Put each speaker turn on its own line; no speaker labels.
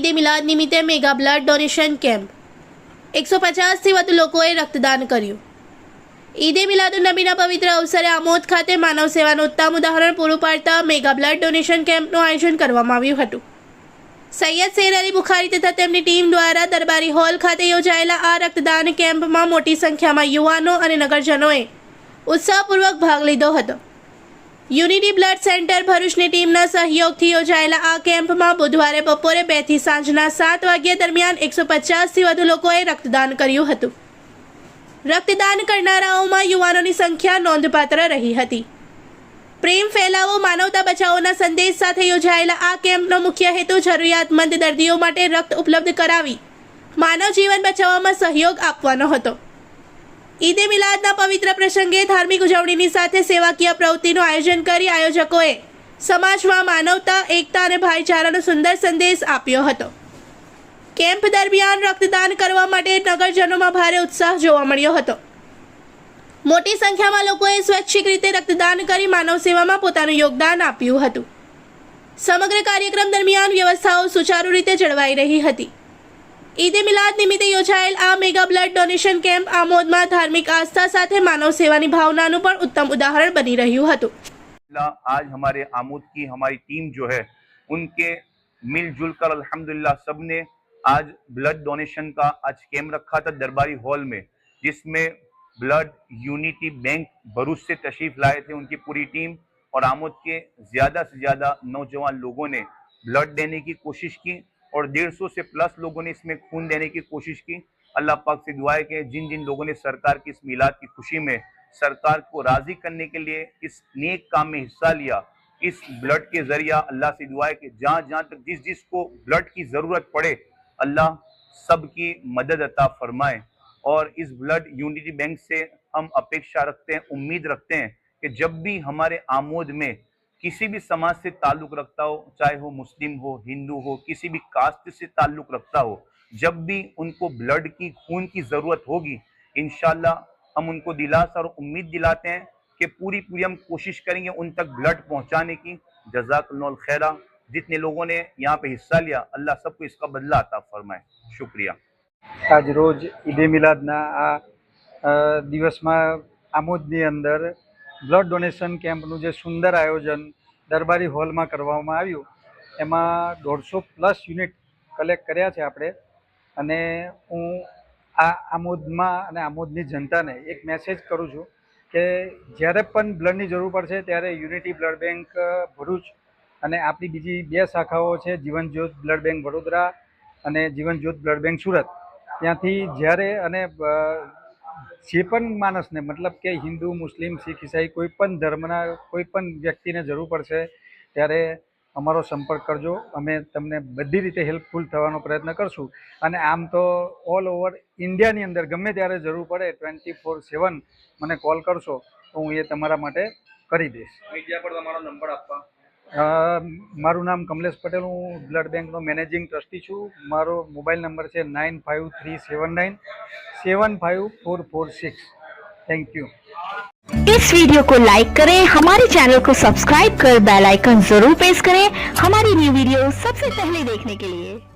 ઈદે મિલાદ નિમિત્તે mega blood donation camp 150થી વધુ લોકોએ રક્તદાન કર્યું। ઈદે મિલાદુન નબીના પવિત્ર અવસરે આમોદ ખાતે માનવ સેવાનું ઉત્તમ ઉદાહરણ પૂરું પાડતા મેગા બ્લડ ડોનેશન કેમ્પનું આયોજન કરવામાં આવ્યું હતું। સૈયદ શેર અલી બુખારી તથા તેમની ટીમ દ્વારા દરબારી હોલ ખાતે યોજાયેલા આ રક્તદાન કેમ્પમાં મોટી સંખ્યામાં યુવાનો અને નગરજનોએ ઉત્સાહપૂર્વક ભાગ લીધો હતો। યુનિટી બ્લડ સેન્ટર ભરૂચની ટીમના સહયોગથી યોજાયેલા આ કેમ્પમાં બુધવારે બપોરે 2 થી સાંજના 7 વાગ્યા દરમિયાન 150થી વધુ લોકોએ રક્તદાન કર્યું હતું। રક્તદાન કરનારાઓમાં યુવાનોની સંખ્યા નોંધપાત્ર રહી હતી। પ્રેમ ફેલાવો માનવતા બચાવોના સંદેશ સાથે યોજાયેલા આ કેમ્પનો મુખ્ય હેતુ જરૂરિયાતમંદ દર્દીઓ માટે રક્ત ઉપલબ્ધ કરાવી માનવ જીવન બચાવવામાં સહયોગ આપવાનો હતો। ઈદે મિલાદના પવિત્ર પ્રસંગે ધાર્મિક ઉજવણીની સાથે સેવાકીય પ્રવૃત્તિનું આયોજન કરી આયોજકોએ સમાજમાં માનવતા, એકતા અને ભાઈચારાનો સુંદર સંદેશ આપ્યો હતો। કેમ્પ દરમિયાન રક્તદાન કરવા માટે નગરજનોમાં ભારે ઉત્સાહ જોવા મળ્યો હતો। મોટી સંખ્યામાં લોકોએ સ્વૈચ્છિક રીતે રક્તદાન કરી માનવ સેવામાં પોતાનું યોગદાન આપ્યું હતું। સમગ્ર કાર્યક્રમ દરમિયાન વ્યવસ્થાઓ સુચારુ રીતે જળવાઈ રહી હતી। ઈદે મિલાદ નિમિત્તે યોજાયેલ આ મેગા બ્લડ डोनेशन कैंप आमोदમાં धार्मिक आस्था સાથે માનવ સેવાની ભાવનાનું પણ ઉત્તમ ઉદાહરણ બની રહ્યું હતું।
आज हमारे आमोद की हमारी टीम जो है उनके मिलजुल कर अल्हम्दुलिल्लाह सबने आज ब्लड डोनेशन का आज कैंप रखा था दरबारी हॉल में, जिसमें ब्लड यूनिटी बैंक भरूच से तशरीफ लाए थे उनकी पूरी टीम और आमोद के ज़्यादा से ज़्यादा नौजवान लोगों ने ब्लड देने की कोशिश की और 150 से प्लस लोगों ने इसमें खून देने की कोशिश की। अल्लाह पाक से दुआ है कि जिन जिन लोगों ने सरकार की इस मिलाद की खुशी में सरकार को राज़ी करने के लिए इस नेक काम में हिस्सा लिया, इस ब्लड के ज़रिया अल्लाह से दुआ है कि जहाँ जहाँ तक जिस जिस को ब्लड की ज़रूरत पड़े अल्लाह सबकी मदद अता फरमाए। और इस ब्लड यूनिटी बैंक से हम अपेक्षा रखते हैं, उम्मीद रखते हैं कि जब भी हमारे आमोद में किसी भी समाज से ताल्लुक़ रखता हो, चाहे वो मुस्लिम हो, हिंदू हो, किसी भी कास्ट से ताल्लुक़ रखता हो, जब भी उनको ब्लड की खून की ज़रूरत होगी इंशाल्लाह हम उनको दिलासा और उम्मीद दिलाते हैं कि पूरी हम कोशिश करेंगे उन तक ब्लड पहुंचाने की। जज़ाकल्लाहु खैरा। जितने लोगों ने यहाँ पे हिस्सा लिया अल्लाह सबको इसका बदला अता फरमाए। शुक्रिया।
आज रोज ईदे मिलादना आ दिवसમાં આમોદની અંદર બ્લડ ડોનેશન કેમ્પનું જે સુંદર આયોજન દરબારી હોલમાં કરવામાં આવ્યું એમાં 150+ યુનિટ કલેક્ટ કર્યા છે આપણે। અને હું આ આમોદમાં અને આમોદની જનતાને એક મેસેજ કરું છું કે જ્યારે પણ બ્લડની જરૂર પડશે ત્યારે યુનિટી બ્લડ બેંક ભરૂચ અને આપણી બીજી 2 શાખાઓ છે જીવન જ્યોત બ્લડ બેંક વડોદરા અને જીવન જ્યોત બ્લડ બેંક સુરત, ત્યાંથી જ્યારે અને જે પણ માણસને મતલબ કે હિન્દુ, મુસ્લિમ, શીખ, ઈસાઈ કોઈ પણ ધર્મના કોઈ પણ વ્યક્તિને જરૂર પડશે ત્યારે અમારો સંપર્ક કરજો। અમે તમને બધી રીતે હેલ્પફુલ થવાનો પ્રયત્ન કરશું। અને આમ તો ઓલ ઓવર ઇન્ડિયાની અંદર ગમે ત્યારે જરૂર પડે 24/7 મને કોલ કરશો તો હું એ તમારા માટે કરી દઈશ।
મીડિયા પર તમારો નંબર આપવા।
મારું નામ કમલેશ પટેલ, હું બ્લડ બેંકનો મેનેજિંગ ટ્રસ્ટી છું। મારો મોબાઈલ નંબર છે 9537975446। Thank you.
इस वीडियो को लाइक करें, हमारे चैनल को सब्सक्राइब कर बेल आइकन जरूर प्रेस करें हमारी न्यू वीडियो सबसे पहले देखने के लिए।